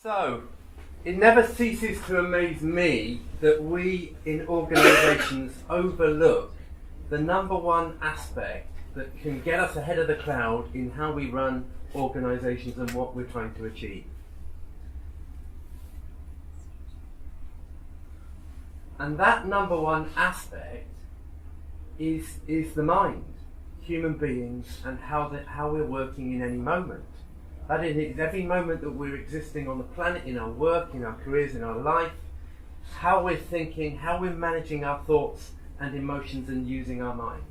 So, it never ceases to amaze me that we in organisations overlook the number one aspect that can get us ahead of the crowd in how we run organisations and what we're trying to achieve. And that number one aspect is the mind, human beings, and how we're working in any moment. That is every moment that we're existing on the planet, in our work, in our careers, in our life, how we're thinking, how we're managing our thoughts and emotions and using our mind.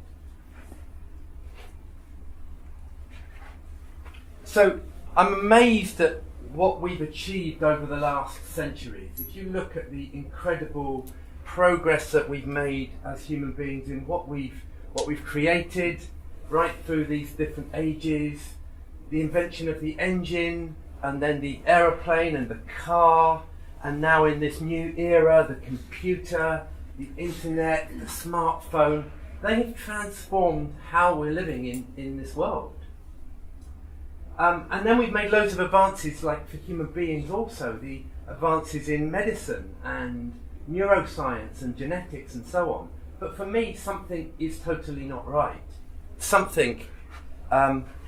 So I'm amazed at what we've achieved over the last centuries. If you look at the incredible progress that we've made as human beings in what we've created right through these different ages, the invention of the engine, and then the aeroplane and the car, and now in this new era, the computer, the internet, the smartphone, they have transformed how we're living in this world. And then we've made loads of advances, like for human beings also, the advances in medicine and neuroscience and genetics and so on. But for me, something is totally not right. Something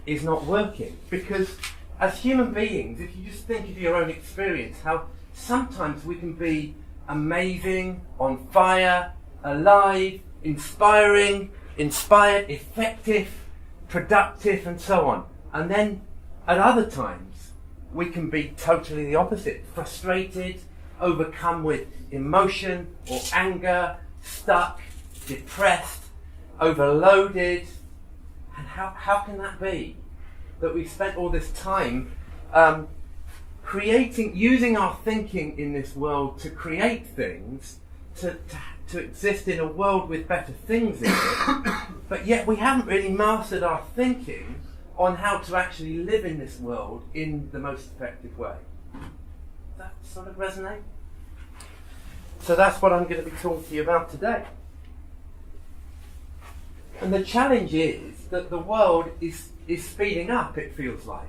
is not working, because as human beings, if you just think of your own experience, how sometimes we can be amazing, on fire, alive, inspired, effective, productive, and so on. And then at other times, we can be totally the opposite, frustrated, overcome with emotion or anger, stuck, depressed, overloaded. And how can that be? That we've spent all this time using our thinking in this world to create things, to exist in a world with better things in it, but yet we haven't really mastered our thinking on how to actually live in this world in the most effective way. Does that sort of resonate? So that's what I'm going to be talking to you about today. And the challenge is that the world is speeding up, it feels like.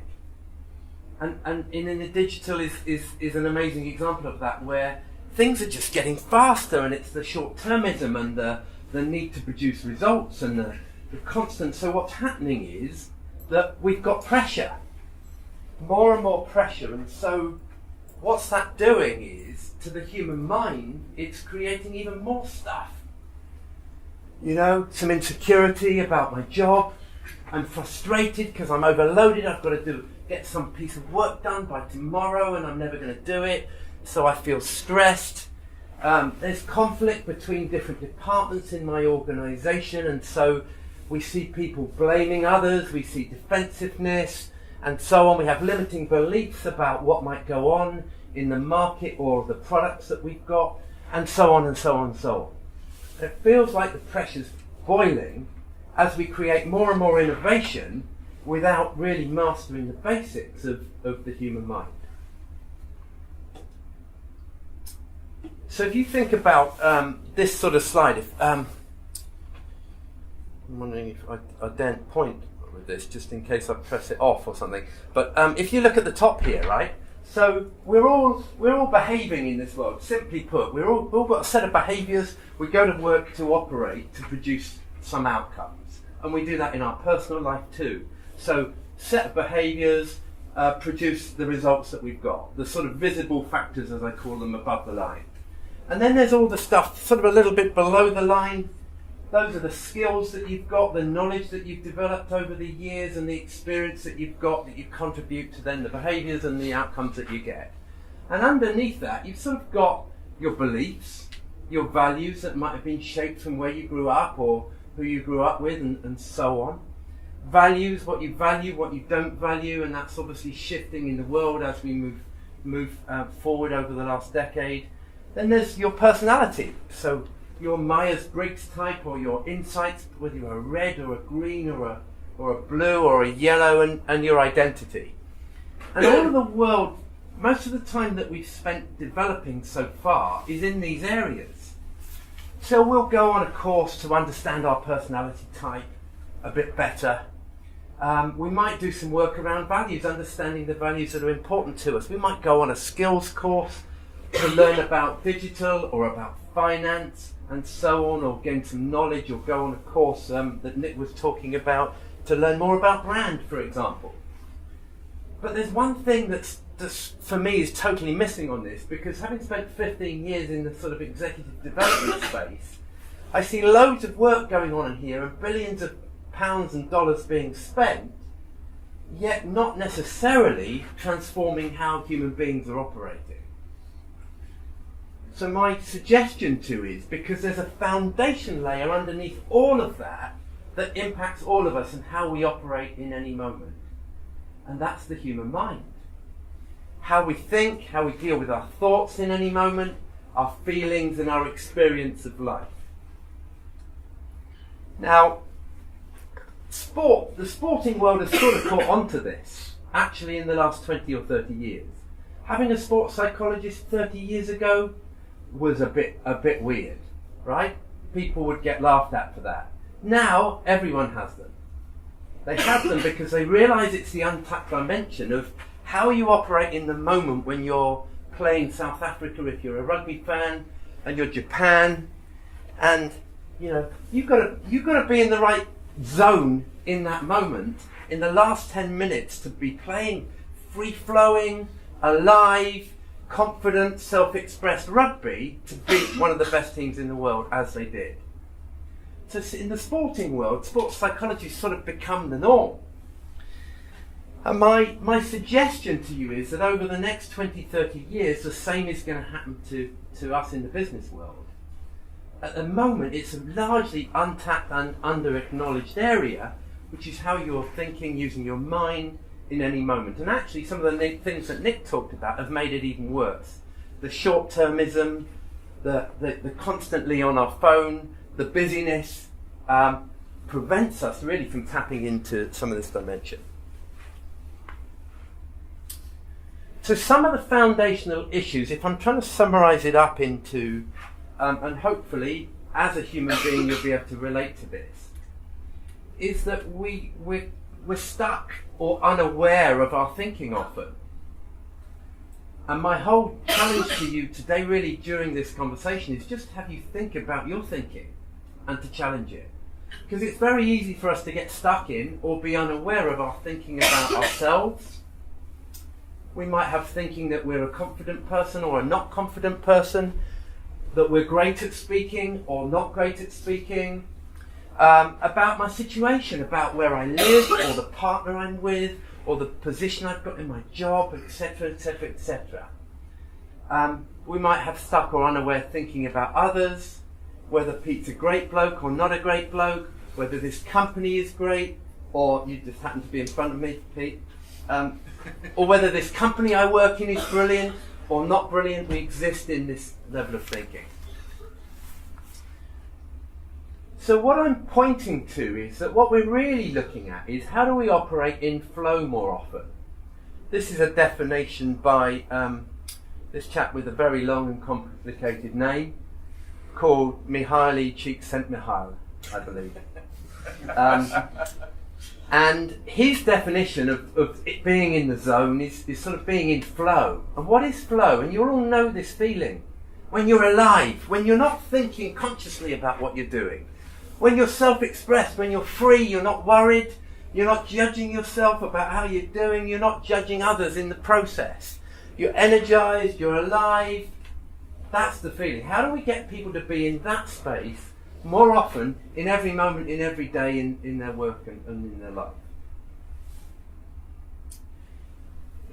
And in the digital is an amazing example of that, where things are just getting faster, and it's the short-termism and the need to produce results and the constant. So what's happening is that we've got pressure, more and more pressure, and so what's that doing is, to the human mind, it's creating even more stuff. You know, some insecurity about my job. I'm frustrated because I'm overloaded. I've got to get some piece of work done by tomorrow, and I'm never going to do it. So I feel stressed. There's conflict between different departments in my organisation, and so we see people blaming others. We see defensiveness, and so on. We have limiting beliefs about what might go on in the market or the products that we've got, and so on and so on and so on. It feels like the pressure's boiling as we create more and more innovation without really mastering the basics of the human mind. So if you think about this sort of slide, I'm wondering if I daren't point with this just in case I press it off or something. But if you look at the top here, right? So we're all behaving in this world. Simply put, we've all got a set of behaviours. We go to work to operate to produce some outcomes, and we do that in our personal life too. So set of behaviours produce the results that we've got, the sort of visible factors, as I call them, above the line. And then there's all the stuff sort of a little bit below the line. Those are the skills that you've got, the knowledge that you've developed over the years, and the experience that you've got that you contribute to then the behaviours and the outcomes that you get. And underneath that, you've sort of got your beliefs, your values that might have been shaped from where you grew up or who you grew up with, and so on. Values, what you value, what you don't value, and that's obviously shifting in the world as we move forward over the last decade. Then there's your personality. So your Myers-Briggs type, or your insights, whether you're a red or a green or a blue or a yellow, and your identity. And all of the world, most of the time that we've spent developing so far is in these areas. So we'll go on a course to understand our personality type a bit better. We might do some work around values, understanding the values that are important to us. We might go on a skills course to learn about digital or about finance and so on, or gain some knowledge, or go on a course that Nick was talking about to learn more about brand, for example. But there's one thing that's for me is totally missing on this, because having spent 15 years in the sort of executive development space, I see loads of work going on in here and billions of pounds and dollars being spent, yet not necessarily transforming how human beings are operating. So my suggestion too is, because there's a foundation layer underneath all of that that impacts all of us and how we operate in any moment. And that's the human mind. How we think, how we deal with our thoughts in any moment, our feelings and our experience of life. Now, the sporting world has sort of caught on to this, actually in the last 20 or 30 years. Having a sports psychologist 30 years ago was a bit weird, right? People would get laughed at for that. Now, everyone has them. They have them because they realise it's the untapped dimension of how you operate in the moment when you're playing South Africa, if you're a rugby fan, and you're Japan, and you've got to be in the right zone in that moment in the last 10 minutes to be playing free-flowing, alive, confident, self-expressed rugby to beat one of the best teams in the world, as they did. So in the sporting world, sports psychology has sort of become the norm. And my suggestion to you is that over the next 20, 30 years, the same is going to happen to us in the business world. At the moment, it's a largely untapped and under-acknowledged area, which is how you're thinking, using your mind in any moment. And actually, some of the things that Nick talked about have made it even worse. The short-termism, the constantly on our phone, the busyness prevents us really from tapping into some of this dimension. So some of the foundational issues, if I'm trying to summarise it up into, and hopefully as a human being you'll be able to relate to this, is that we're stuck or unaware of our thinking often. And my whole challenge to you today really during this conversation is just have you think about your thinking and to challenge it. Because it's very easy for us to get stuck in or be unaware of our thinking about ourselves. We might have thinking that we're a confident person or a not confident person, that we're great at speaking or not great at speaking, about my situation, about where I live or the partner I'm with or the position I've got in my job, etc., etc., etc. We might have stuck or unaware thinking about others, whether Pete's a great bloke or not a great bloke, whether this company is great, or you just happen to be in front of me, Pete, or whether this company I work in is brilliant or not brilliant. We exist in this level of thinking. So what I'm pointing to is that what we're really looking at is how do we operate in flow more often. This is a definition by this chap with a very long and complicated name called Mihaly Csikszentmihalyi, I believe. And his definition of it being in the zone is sort of being in flow. And what is flow? And you all know this feeling. When you're alive, when you're not thinking consciously about what you're doing. When you're self-expressed, when you're free, you're not worried, you're not judging yourself about how you're doing, you're not judging others in the process. You're energized, you're alive. That's the feeling. How do we get people to be in that space more often, in every moment, in every day, in their work and in their life?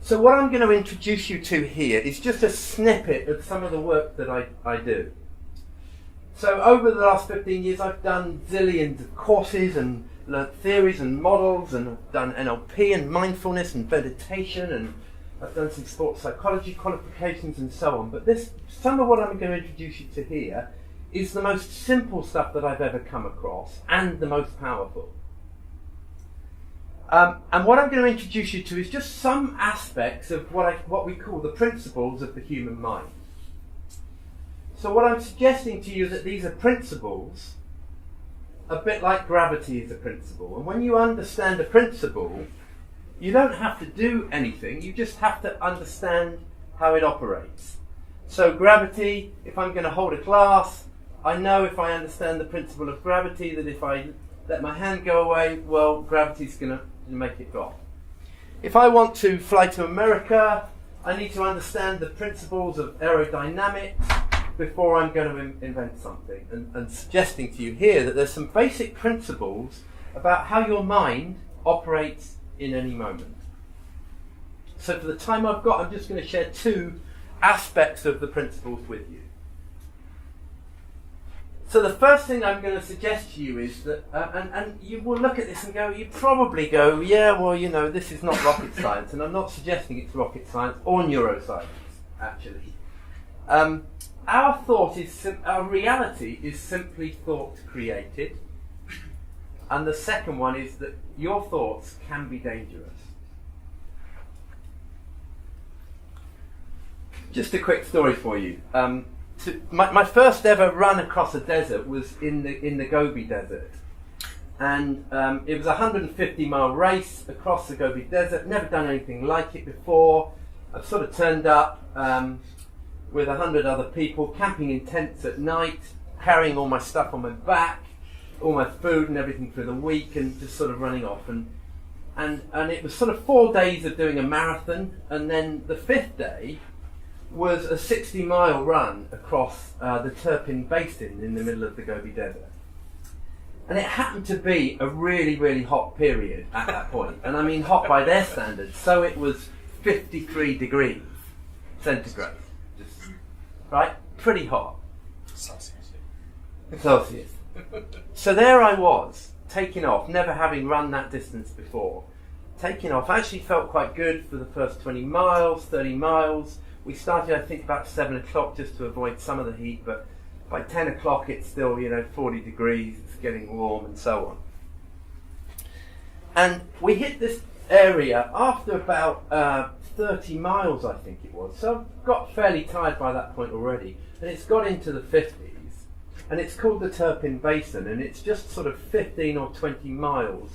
So what I'm going to introduce you to here is just a snippet of some of the work that I do. So over the last 15 years I've done zillions of courses and learnt theories and models, and I've done NLP and mindfulness and meditation, and I've done some sports psychology qualifications and so on. But some of what I'm going to introduce you to here is the most simple stuff that I've ever come across and the most powerful. And what I'm going to introduce you to is just some aspects of what we call the principles of the human mind. So what I'm suggesting to you is that these are principles a bit like gravity is a principle. And when you understand a principle, you don't have to do anything, you just have to understand how it operates. So gravity, if I'm going to hold a glass, I know if I understand the principle of gravity that if I let my hand go away, well, gravity's going to make it drop. If I want to fly to America, I need to understand the principles of aerodynamics before I'm going to invent something. And suggesting to you here that there's some basic principles about how your mind operates in any moment. So for the time I've got, I'm just going to share two aspects of the principles with you. So the first thing I'm going to suggest to you is that, and you will look at this and go, you probably go, yeah, well, you know, this is not rocket science, and I'm not suggesting it's rocket science or neuroscience, actually. Our reality is simply thought created, and the second one is that your thoughts can be dangerous. Just a quick story for you. My first ever run across a desert was in the Gobi Desert, and it was a 150-mile race across the Gobi Desert. Never done anything like it before. I've sort of turned up with 100 other people, camping in tents at night, carrying all my stuff on my back, all my food and everything for the week, and just sort of running off. And it was sort of 4 days of doing a marathon, and then the 5th day was a 60-mile run across the Turpin Basin in the middle of the Gobi Desert. And it happened to be a really, really hot period at that point. And I mean hot by their standards. So it was 53 degrees centigrade. Right? Pretty hot. Celsius. So there I was, taking off, never having run that distance before. Taking off, I actually felt quite good for the first 20 miles, 30 miles. We started, I think, about 7 o'clock just to avoid some of the heat, but by 10 o'clock it's still, 40 degrees, it's getting warm and so on. And we hit this area after about 30 miles, I think it was. So I got fairly tired by that point already. And it's got into the 50s. And it's called the Turpin Basin. And it's just sort of 15 or 20 miles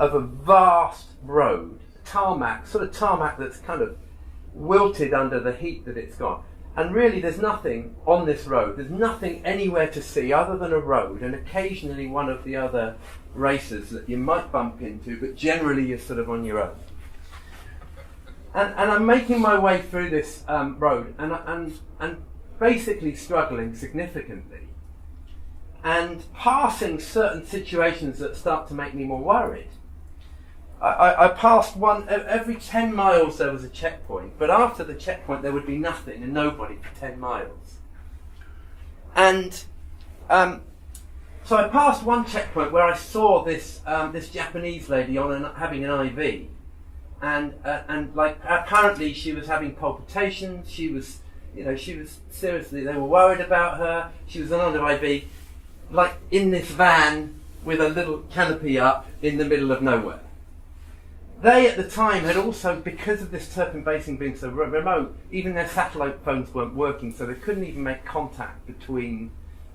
of a vast road, tarmac that's kind of wilted under the heat that it's got. And really there's nothing on this road. There's nothing anywhere to see other than a road and occasionally one of the other racers that you might bump into, but generally you're sort of on your own. And I'm making my way through this road and basically struggling significantly and passing certain situations that start to make me more worried. I passed one, every 10 miles there was a checkpoint, but after the checkpoint there would be nothing and nobody for 10 miles. And so I passed one checkpoint where I saw this Japanese lady having an IV, and like apparently she was having palpitations. She was seriously, they were worried about her. She was under IV, like in this van with a little canopy up in the middle of nowhere. They at the time had also, because of this Turpin Basin being so remote, even their satellite phones weren't working, so they couldn't even make contact between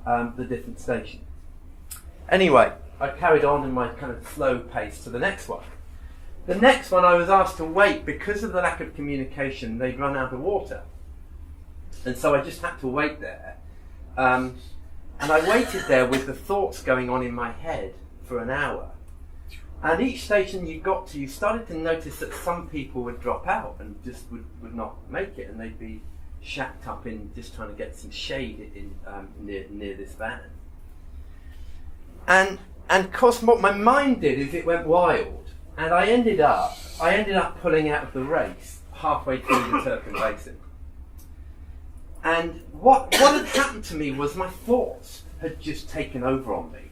the different stations. Anyway, I carried on in my kind of slow pace to the next one. The next one I was asked to wait because of the lack of communication. They'd run out of water. And so I just had to wait there. And I waited there with the thoughts going on in my head for an hour. And each station you got to, you started to notice that some people would drop out and just would not make it, and they'd be shacked up in just trying to get some shade in near this van. And of course what my mind did is it went wild, and I ended up pulling out of the race halfway through the Turpin Basin. And what had happened to me was my thoughts had just taken over on me,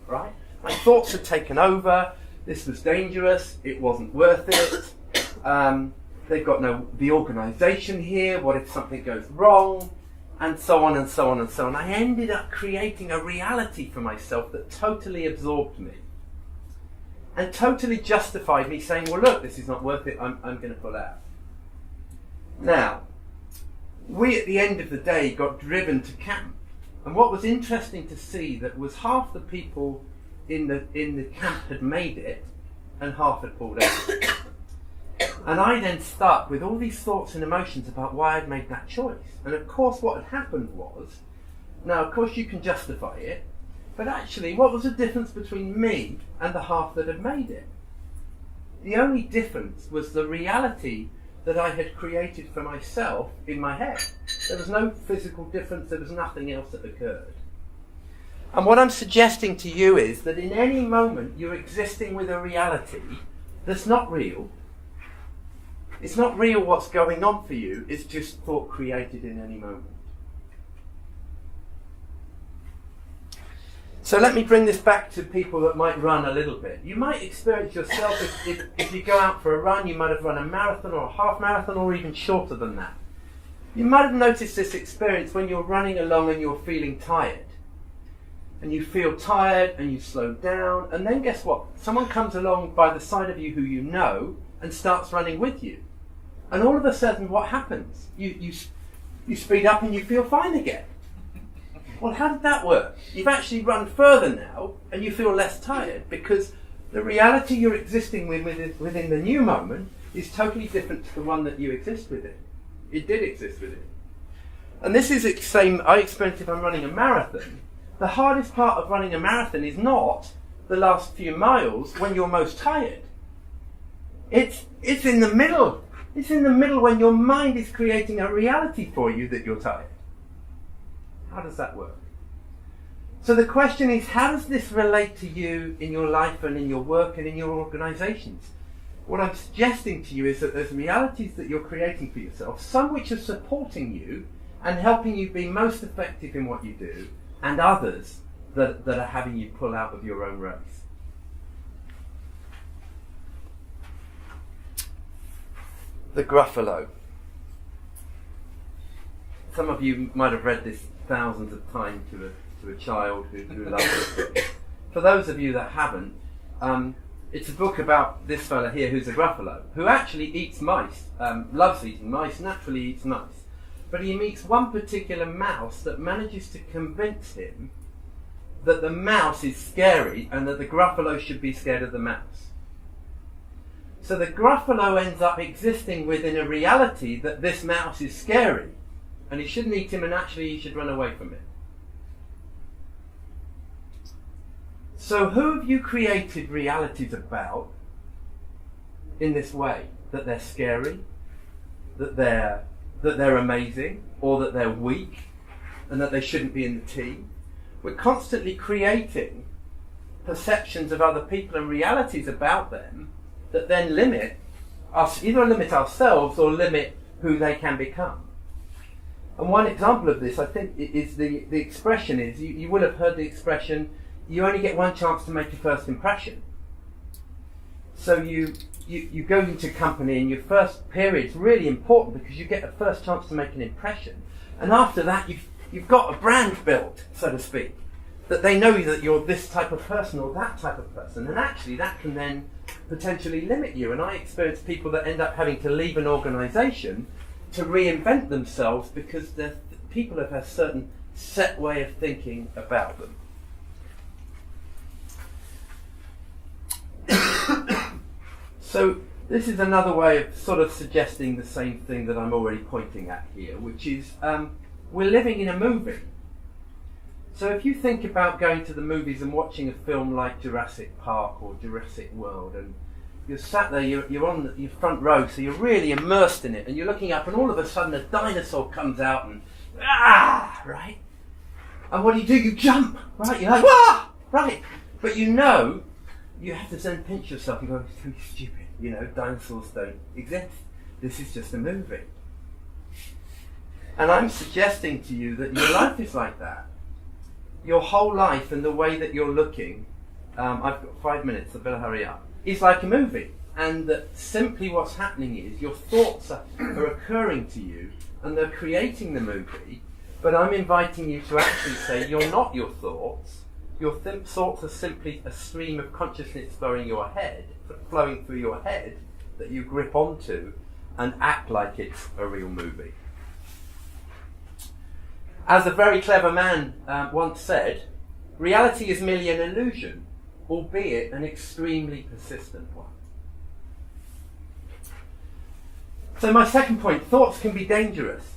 right? My thoughts had taken over. This was dangerous. It wasn't worth it. They've got the organisation here. What if something goes wrong? And so on and so on and so on. I ended up creating a reality for myself that totally absorbed me and totally justified me saying, well, look, this is not worth it. I'm going to pull out. Now, we at the end of the day got driven to camp. And what was interesting to see that was half the people in the camp had made it, and half had pulled out. And I then stuck with all these thoughts and emotions about why I'd made that choice. And of course what had happened was, now of course you can justify it, but actually what was the difference between me and the half that had made it? The only difference was the reality that I had created for myself in my head. There was no physical difference, there was nothing else that occurred. And what I'm suggesting to you is that in any moment you're existing with a reality that's not real. It's not real what's going on for you, it's just thought created in any moment. So let me bring this back to people that might run a little bit. You might experience yourself, if you go out for a run, you might have run a marathon or a half marathon or even shorter than that. You might have noticed this experience when you're running along and you're feeling tired. And you feel tired and you slow down, and then guess what? Someone comes along by the side of you who you know and starts running with you. And all of a sudden what happens? You speed up and you feel fine again. Well, how did that work? You've actually run further now and you feel less tired because the reality you're existing within the new moment is totally different to the one that you exist within. It did exist within. And this is the same I experience if I'm running a marathon. The hardest part of running a marathon is not the last few miles when you're most tired. It's in the middle. It's in the middle when your mind is creating a reality for you that you're tired. How does that work? So the question is, how does this relate to you in your life and in your work and in your organisations? What I'm suggesting to you is that there's realities that you're creating for yourself, some which are supporting you and helping you be most effective in what you do, and others that are having you pull out of your own race. The Gruffalo. Some of you might have read this thousands of times to a child who loves it. For those of you that haven't, it's a book about this fella here who's a Gruffalo, who actually eats mice, loves eating mice, naturally eats mice. But he meets one particular mouse that manages to convince him that the mouse is scary and that the Gruffalo should be scared of the mouse. So the Gruffalo ends up existing within a reality that this mouse is scary and he shouldn't eat him and actually he should run away from it. So who have you created realities about in this way? That they're scary, that they're amazing, or that they're weak, and that they shouldn't be in the team? We're constantly creating perceptions of other people and realities about them that then limit us, either limit ourselves or limit who they can become. And one example of this, I think, is the expression is, you will have heard the expression, you only get one chance to make a first impression. So you go into company and your first period's really important because you get a first chance to make an impression. And after that, you've got a brand built, so to speak, that they know that you're this type of person or that type of person. And actually that can then potentially limit you. And I experience people that end up having to leave an organisation to reinvent themselves because the people have a certain set way of thinking about them. So this is another way of sort of suggesting the same thing that I'm already pointing at here, which is we're living in a movie. So if you think about going to the movies and watching a film like Jurassic Park or Jurassic World, and you're sat there, you're on your front row, so you're really immersed in it, and you're looking up and all of a sudden a dinosaur comes out and right? And what do? You jump, right? You're like, right? But you know, you have to then pinch yourself and go, it's too stupid. You know, dinosaurs don't exist. This is just a movie. And I'm suggesting to you that your life is like that. Your whole life and the way that you're looking, I've got 5 minutes, I better hurry up, is like a movie. And that simply what's happening is your thoughts are occurring to you and they're creating the movie, but I'm inviting you to actually say you're not your thoughts. Your thoughts are simply a stream of consciousness flowing through your head that you grip onto and act like it's a real movie. As a very clever man once said, reality is merely an illusion albeit an extremely persistent one. So my second point, thoughts can be dangerous.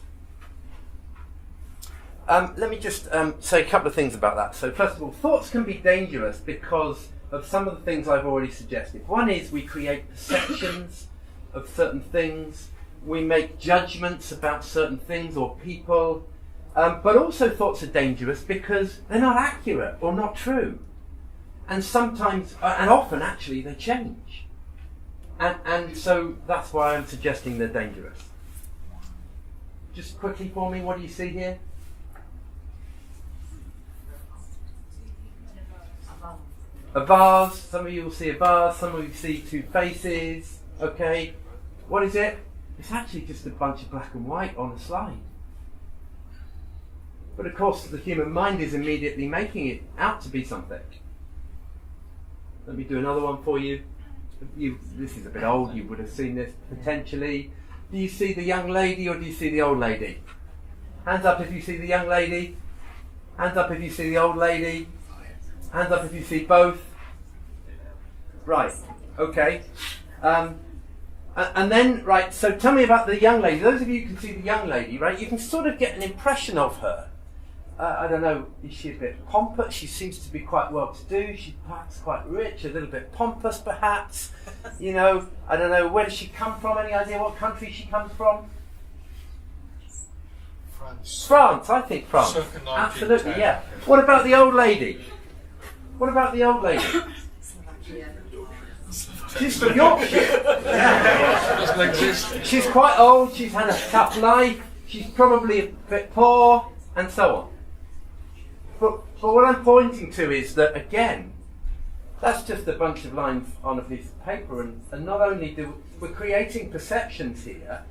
Let me just say a couple of things about that. So first of all, thoughts can be dangerous because of some of the things I've already suggested. One is we create perceptions of certain things, we make judgments about certain things or people, but also thoughts are dangerous because they're not accurate or not true. And sometimes, and often actually, they change. And so that's why I'm suggesting they're dangerous. Just quickly for me, what do you see here? A vase. Some of you will see a vase, some of you see two faces. Okay, what is it? It's actually just a bunch of black and white on a slide. But of course the human mind is immediately making it out to be something. Let me do another one for you. This is a bit old, you would have seen this potentially. Do you see the young lady or do you see the old lady? Hands up if you see the young lady. Hands up if you see the old lady. Hands up if you see both. Right, okay. And then, right, so tell me about the young lady. Those of you who can see the young lady, right, you can sort of get an impression of her. I don't know, is she a bit pompous? She seems to be quite well-to-do. She's perhaps quite rich, a little bit pompous perhaps. You know, I don't know, where does she come from? Any idea what country she comes from? France, I think France. Absolutely, yeah. What about the old lady? What about the old lady? She's from Yorkshire. Doesn't exist. She's quite old, she's had a tough life, she's probably a bit poor, and so on. But what I'm pointing to is that, again, that's just a bunch of lines on a piece of paper, and not only we're creating perceptions here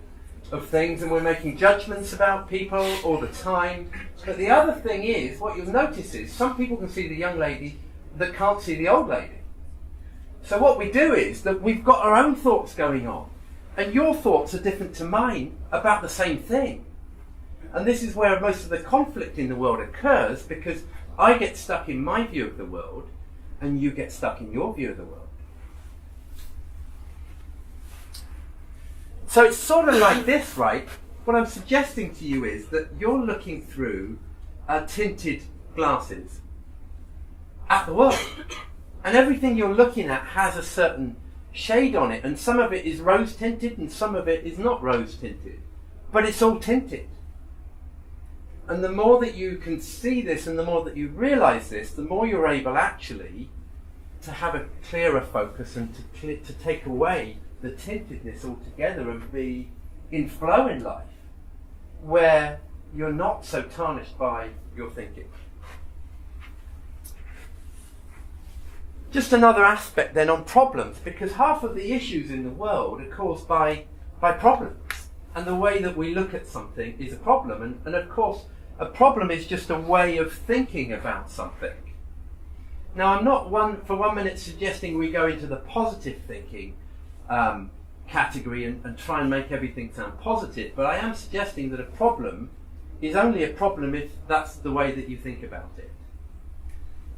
of things and we're making judgments about people all the time, but the other thing is, what you'll notice is, some people can see the young lady that can't see the old lady. So what we do is that we've got our own thoughts going on, and your thoughts are different to mine about the same thing. And this is where most of the conflict in the world occurs, because I get stuck in my view of the world, and you get stuck in your view of the world. So it's sort of like this, right? What I'm suggesting to you is that you're looking through tinted glasses at the world. And everything you're looking at has a certain shade on it, and some of it is rose tinted and some of it is not rose tinted. But it's all tinted. And the more that you can see this and the more that you realise this, the more you're able actually to have a clearer focus and to take away the tintedness altogether and be in flow in life, where you're not so tarnished by your thinking. Just another aspect then on problems, because half of the issues in the world are caused by problems. And the way that we look at something is a problem. And of course, a problem is just a way of thinking about something. Now, I'm not for 1 minute suggesting we go into the positive thinking category and try and make everything sound positive, but I am suggesting that a problem is only a problem if that's the way that you think about it.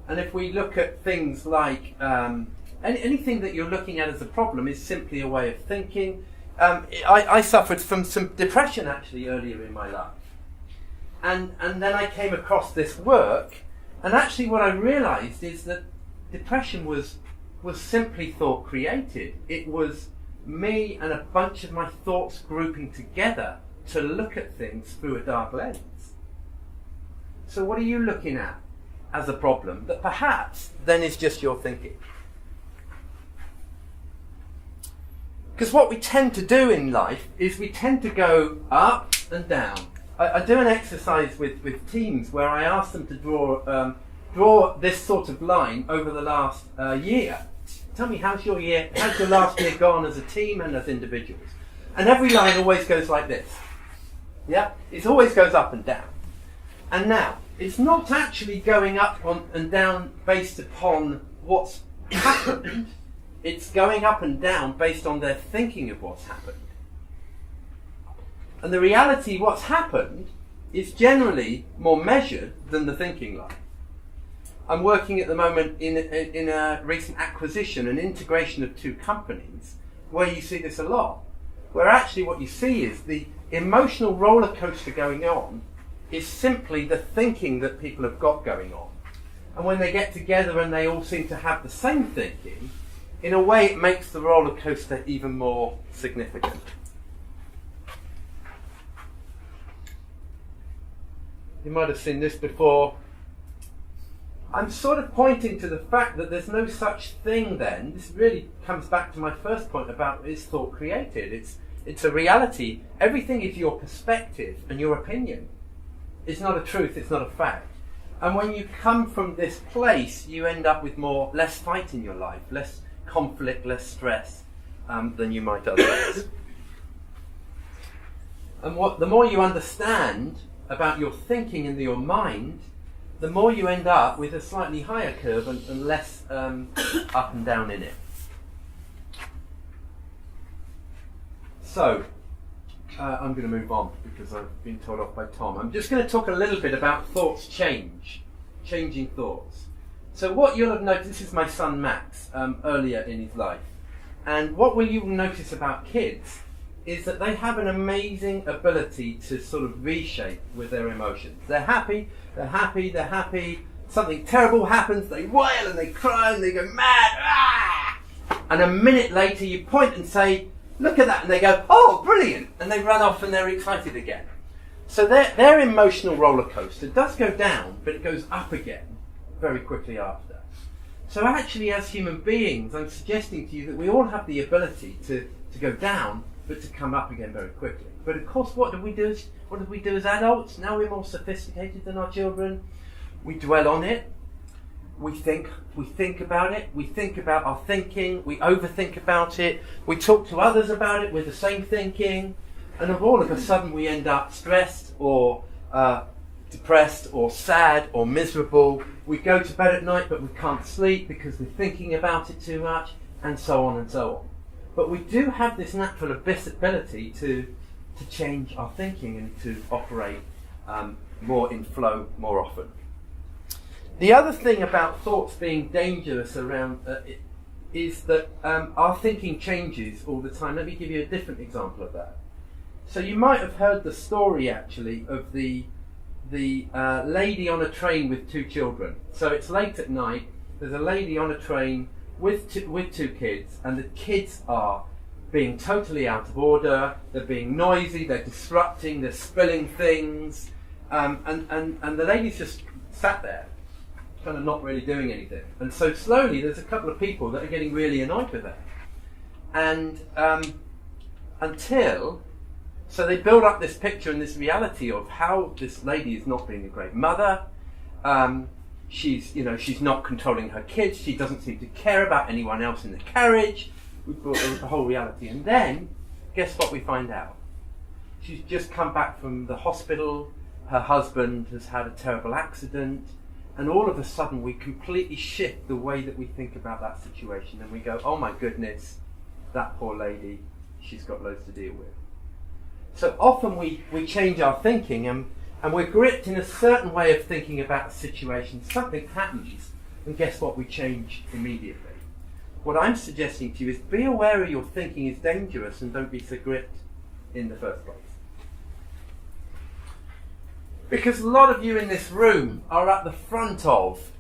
And if we look at things like anything that you're looking at as a problem is simply a way of thinking. I suffered from some depression actually earlier in my life. And then I came across this work, and actually what I realised is that depression was simply thought created. It was me and a bunch of my thoughts grouping together to look at things through a dark lens. So what are you looking at as a problem that perhaps then is just your thinking? Because what we tend to do in life is we tend to go up and down. I do an exercise with teams where I ask them to draw this sort of line over the last year. Tell me, how's your last year gone as a team and as individuals? And every line always goes like this. Yeah? It always goes up and down. And now, it's not actually going up and down based upon what's happened. It's going up and down based on their thinking of what's happened. And the reality, what's happened, is generally more measured than the thinking line. I'm working at the moment in a recent acquisition, an integration of two companies, where you see this a lot. Where actually what you see is the emotional roller coaster going on is simply the thinking that people have got going on. And when they get together and they all seem to have the same thinking, in a way it makes the roller coaster even more significant. You might have seen this before. I'm sort of pointing to the fact that there's no such thing then. This really comes back to my first point about is thought created. It's a reality. Everything is your perspective and your opinion. It's not a truth, it's not a fact. And when you come from this place, you end up with less fight in your life, less conflict, less stress than you might otherwise. And the more you understand about your thinking and your mind, the more you end up with a slightly higher curve and less up and down in it. So, I'm going to move on because I've been told off by Tom. I'm just going to talk a little bit about thoughts changing thoughts. So what you'll have noticed, this is my son Max, earlier in his life. And what you will notice about kids is that they have an amazing ability to sort of reshape with their emotions. They're happy, something terrible happens, they wail and they cry and they go mad, ah! And a minute later you point and say, look at that, and they go, oh, brilliant, and they run off and they're excited again. So their emotional roller coaster does go down, but it goes up again very quickly after. So actually, as human beings, I'm suggesting to you that we all have the ability to go down, but to come up again very quickly. But of course, what do we do as adults? Now we're more sophisticated than our children. We dwell on it. We think about it. We think about our thinking. We overthink about it. We talk to others about it with the same thinking. And all of a sudden we end up stressed or depressed or sad or miserable. We go to bed at night but we can't sleep because we're thinking about it too much, and so on and so on. But we do have this natural ability to change our thinking and to operate more in flow more often. The other thing about thoughts being dangerous around is that our thinking changes all the time. Let me give you a different example of that. So you might have heard the story actually of the lady on a train with two children. So it's late at night, there's a lady on a train with two kids, and the kids are being totally out of order, they're being noisy, they're disrupting, they're spilling things, and the lady's just sat there, kind of not really doing anything. And so slowly there's a couple of people that are getting really annoyed with her. And so they build up this picture and this reality of how this lady is not being a great mother. She's not controlling her kids. She doesn't seem to care about anyone else in the carriage. We brought the whole reality, and then guess what we find out? She's just come back from the hospital. Her husband has had a terrible accident, and all of a sudden we completely shift the way that we think about that situation, and we go, "Oh my goodness, that poor lady. She's got loads to deal with." So often we change our thinking, and we're gripped in a certain way of thinking about a situation. Something happens, and guess what? We change immediately. What I'm suggesting to you is be aware of your thinking is dangerous and don't be so gripped in the first place. Because a lot of you in this room are at the front of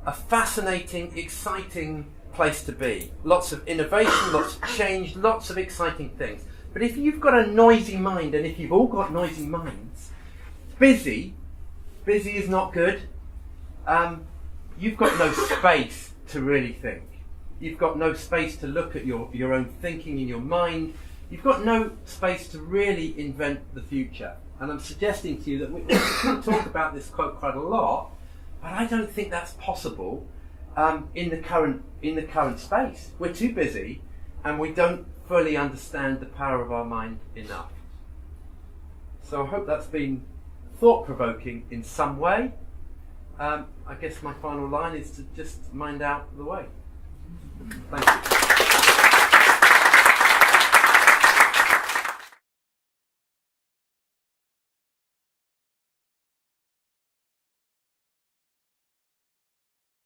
a fascinating, exciting place to be. Lots of innovation, lots of change, lots of exciting things. But if you've got a noisy mind, and if you've all got noisy minds, busy is not good. You've got no space to really think. You've got no space to look at your own thinking in your mind. You've got no space to really invent the future. And I'm suggesting to you that we talk about this quote quite a lot, but I don't think that's possible in the current space. We're too busy, and we don't fully understand the power of our mind enough. So I hope that's been thought-provoking in some way. I guess my final line is to just mind out the way. Thank you.